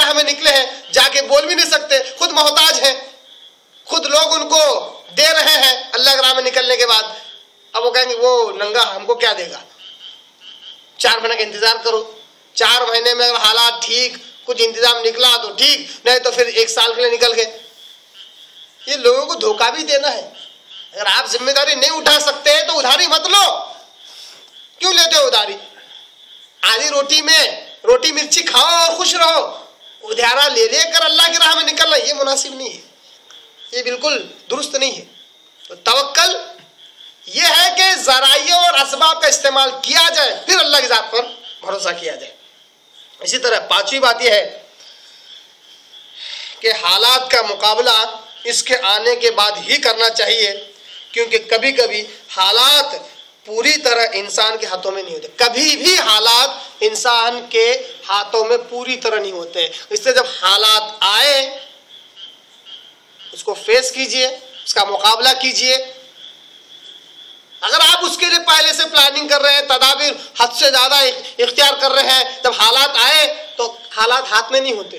राह में निकले हैं, जाके बोल भी नहीं सकते, खुद मोहताज हैं, खुद लोग उनको दे रहे हैं अल्लाह की राह में निकलने के बाद। अब वो कहेंगे वो नंगा हमको क्या देगा, 4 महीने का इंतजार करो, 4 महीने में अगर हालात ठीक, कुछ इंतजाम निकला तो ठीक, नहीं तो फिर 1 साल के लिए निकल गए। ये लोगों को धोखा भी देना है। अगर आप जिम्मेदारी नहीं उठा सकते तो उधारी मत लो। क्यों लेते हो उधारी? आधी रोटी में रोटी मिर्ची खाओ और खुश रहो। उधारा ले लेकर अल्लाह की राह में निकलना ये मुनासिब नहीं है, ये बिल्कुल दुरुस्त नहीं है। तो तवक्कल ये है कि ज़राइयों और असबाब का इस्तेमाल किया जाए, फिर अल्लाह की ज़ात पर भरोसा किया जाए। इसी तरह 5वीं बात यह है कि हालात का मुकाबला इसके आने के बाद ही करना चाहिए, क्योंकि कभी कभी हालात पूरी तरह इंसान के हाथों में नहीं होते। कभी भी हालात इंसान के हाथों में पूरी तरह नहीं होते। इसलिए जब हालात आए उसको फेस कीजिए, उसका मुकाबला कीजिए। अगर आप उसके लिए पहले से प्लानिंग कर रहे हैं, तदाबीर हद से ज़्यादा इख्तियार कर रहे हैं, जब हालात आए तो हालात हाथ में नहीं होते।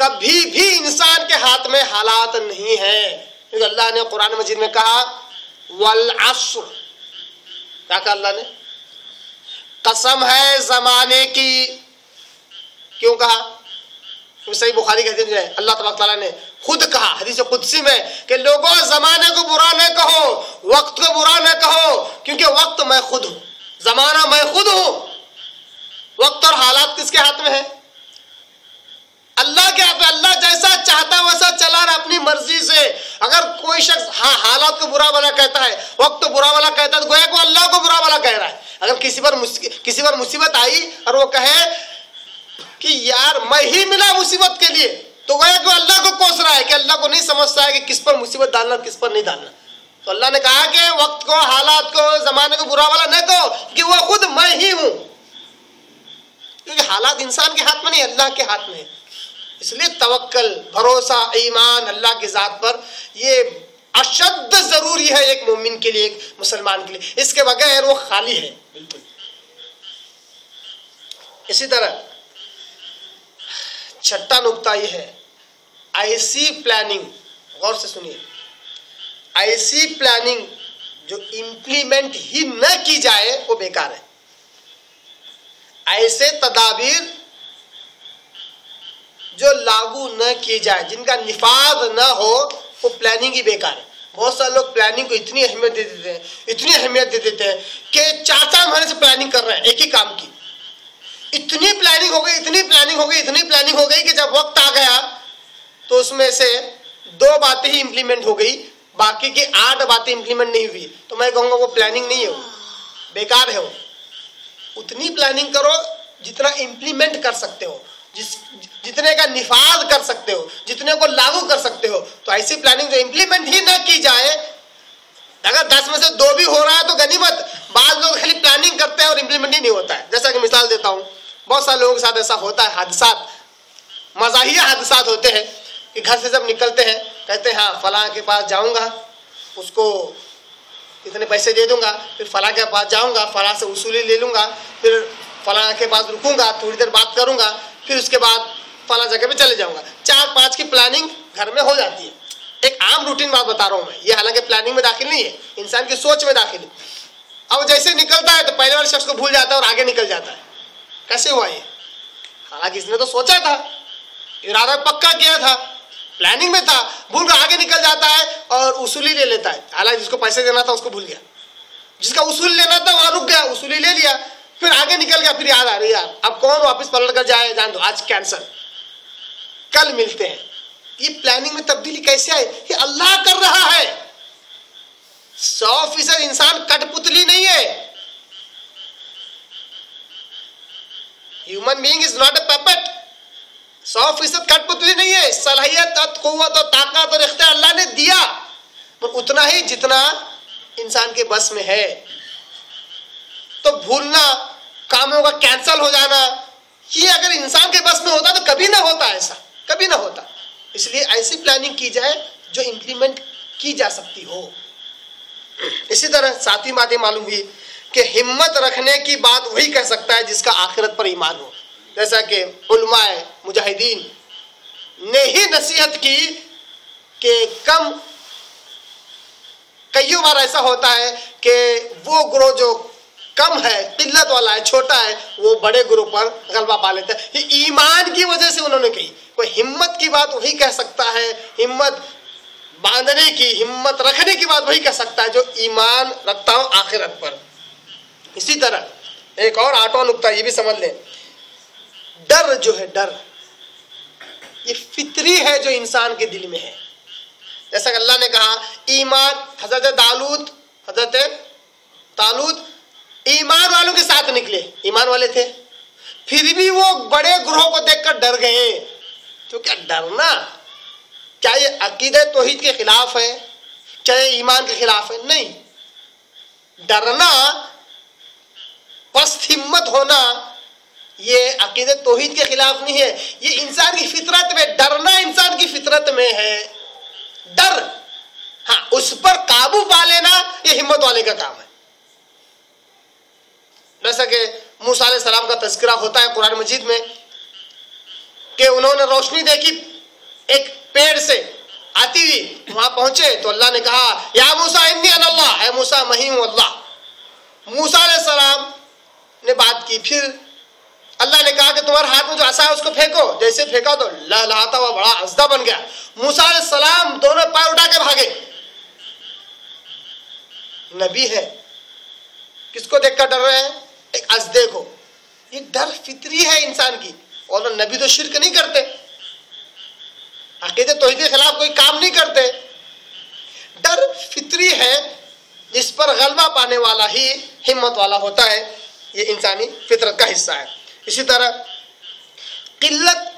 कभी भी इंसान के हाथ में हालात नहीं है, क्योंकि अल्लाह ने कुरान मजीद में कहा वल अस्र, क्या कहा अल्लाह ने? कसम है ज़माने की। क्यों कहा? सही बुखारी की हदीस में अल्लाह तबारक तआला ने खुद कहा हदीस कुदसी में कि लोगों ज़माने को बुरा न कहो, वक्त को बुरा न कहो, क्योंकि वक्त मैं खुद हूँ, ज़माना मैं खुद हूँ। वक्त और हालात किसके हाथ में है? अल्लाह के हाथ में। अल्लाह जैसा चाहता वैसा चला रहा अपनी मर्जी से। अगर कोई शख्स हालात को बुरा वाला कहता है, वक्त को बुरा वाला कहता है, तो गोया को अल्लाह को बुरा वाला कह रहा है। अगर किसी पर मुसीबत आई और वो कहे कि यार मैं ही मिला मुसीबत के लिए, तो गोया को अल्लाह को कोस रहा है कि अल्लाह को नहीं समझता है कि किस पर मुसीबत डालना किस पर नहीं डालना। तो अल्लाह ने कहा कि वक्त को, हालात को, जमाने को बुरा वाला न कहो, कि वह खुद मैं ही हूं, क्योंकि हालात इंसान के हाथ में नहीं, अल्लाह के हाथ में है। इसलिए तवक्कल, भरोसा, ईमान अल्लाह की जात पर ये अशद जरूरी है एक मोमिन के लिए, एक मुसलमान के लिए। इसके बगैर वो खाली है बिल्कुल। इसी तरह 6ठा नुक्ता यह है, ऐसी प्लानिंग, गौर से सुनिए, ऐसी प्लानिंग जो इम्प्लीमेंट ही न की जाए वो बेकार है। ऐसे तदाबीर जो लागू न की जाए, जिनका निफाज न हो, वो प्लानिंग ही बेकार है। बहुत सारे लोग प्लानिंग को इतनी अहमियत दे देते हैं, इतनी अहमियत दे देते हैं कि 4-4 महीने से प्लानिंग कर रहे हैं एक ही काम की। इतनी प्लानिंग हो गई, इतनी प्लानिंग हो गई, इतनी प्लानिंग हो गई कि जब वक्त आ गया तो उसमें से 2 बातें ही इंप्लीमेंट हो गई, बाकी की 8 बातें इंप्लीमेंट नहीं हुई। तो मैं कहूँगा वो प्लानिंग नहीं है, बेकार है वो। उतनी प्लानिंग करो जितना इंप्लीमेंट कर सकते हो, जितने का निफाज कर सकते हो, जितने को लागू कर सकते हो। तो ऐसी प्लानिंग जो इंप्लीमेंट ही ना की जाए, अगर 10 में से 2 भी हो रहा है तो गनीमत। बाद लोग खाली प्लानिंग करते हैं और इंप्लीमेंट ही नहीं होता है। जैसा कि मिसाल देता हूँ, बहुत सारे लोगों के साथ ऐसा होता है, हादसात, मज़ाहिया हादसात होते हैं कि घर से जब निकलते हैं कहते हैं हाँ फलां के पास जाऊँगा, उसको इतने पैसे दे दूंगा, फिर फलां के पास जाऊँगा, फलां से वसूली ले लूँगा, फिर फलां के पास रुकूंगा, थोड़ी देर बात करूँगा, फिर उसके बाद फलां जगह पे चले जाऊँगा। 4-5 की प्लानिंग घर में हो जाती है। एक आम रूटीन बात बता रहा हूँ मैं, ये हालांकि प्लानिंग में दाखिल नहीं है, इंसान की सोच में दाखिल है। अब जैसे निकलता है तो पहले वाले शख्स को भूल जाता है और आगे निकल जाता है। कैसे हुआ ये? हालांकि इसने तो सोचा था, इरादा पक्का किया था, प्लानिंग में था, भूल कर आगे निकल जाता है और उसूली ले लेता है। हालांकि जिसको पैसे देना था उसको भूल गया, जिसका उसूल लेना था वहां रुक गया, उसूली ले लिया, फिर आगे निकल गया, फिर याद आ रही यार अब कौन वापस पलट कर जाए, जान दो आज कैंसल, कल मिलते हैं। ये प्लानिंग में तब्दीली कैसे आई? ये अल्लाह कर रहा है। 100% इंसान कठपुतली नहीं है। Human being is not a puppet. 100% कठपुतली नहीं है। सलाहियत, कुव्वत और ताकत और इख्तियार अल्लाह ने दिया, पर उतना ही जितना इंसान के बस में है। तो भूलना, कामों का कैंसल हो जाना, ये अगर इंसान के बस में होता तो कभी ना होता, ऐसा कभी ना होता। इसलिए ऐसी प्लानिंग की जाए जो इंप्लीमेंट की जा सकती हो। इसी तरह 7वीं बात मालूम हुई कि हिम्मत रखने की बात वही कह सकता है जिसका आखिरत पर ईमान हो। जैसा कि उलमाए मुजाहिदीन यही नसीहत की कि कईयों बार ऐसा होता है कि वो ग्रोह जो कम है, किल्लत वाला है, छोटा है, वो बड़े ग्रोह पर गलबा पा लेता है। ये ईमान की वजह से उन्होंने कही। कोई हिम्मत की बात वही कह सकता है, हिम्मत बांधने की, हिम्मत रखने की बात वही कह सकता है जो ईमान रखता हो आखिरत पर। इसी तरह एक और आठवां नुक्ता ये भी समझ लें, डर जो है, डर ये फितरी है जो इंसान के दिल में है। जैसा कि अल्लाह ने कहा ईमान, हजरत तालूत ईमान वालों के साथ निकले, ईमान वाले थे, फिर भी वो बड़े ग्रोह को देखकर डर गए। तो क्या डरना, क्या ये अकीदे तौहीद के खिलाफ है? क्या ये ईमान के खिलाफ है? नहीं। डरना, पस्त हिम्मत होना, ये अकीदे तौहीद के खिलाफ नहीं है। ये इंसान की फितरत में, डरना इंसान की फितरत में है। डर, हाँ, उस पर काबू पा लेना ये हिम्मत वाले का काम है। जैसा कि मूसा अलैहि सलाम का तज़किरा होता है कुरान मजीद में कि उन्होंने रोशनी देखी एक पेड़ से आती हुई, वहां पहुंचे तो अल्लाह ने कहा या मूसा इन्नी अना अल्लाह, ऐ मूसा मैं ही हूं अल्लाह। मूसा अलैहि सलाम ने बात की, फिर अल्लाह ने कहा कि तुम्हारे हाथ में जो आसा है उसको फेंको। जैसे फेंका तो लहलहाता हुआ बड़ा अजदा बन गया। मूसा अलैहि सलाम दोनों पैर उठा के भागे। नबी है, किसको देखकर डर रहे हैं? एक अजदे को। ये डर फितरी है इंसान की। और नबी तो शिर्क नहीं करते, अकीदे तौहीद के खिलाफ कोई काम नहीं करते। डर फितरी है, जिस पर गलबा पाने वाला ही हिम्मत वाला होता है। ये इंसानी फितरत का हिस्सा है। इसी तरह किल्लत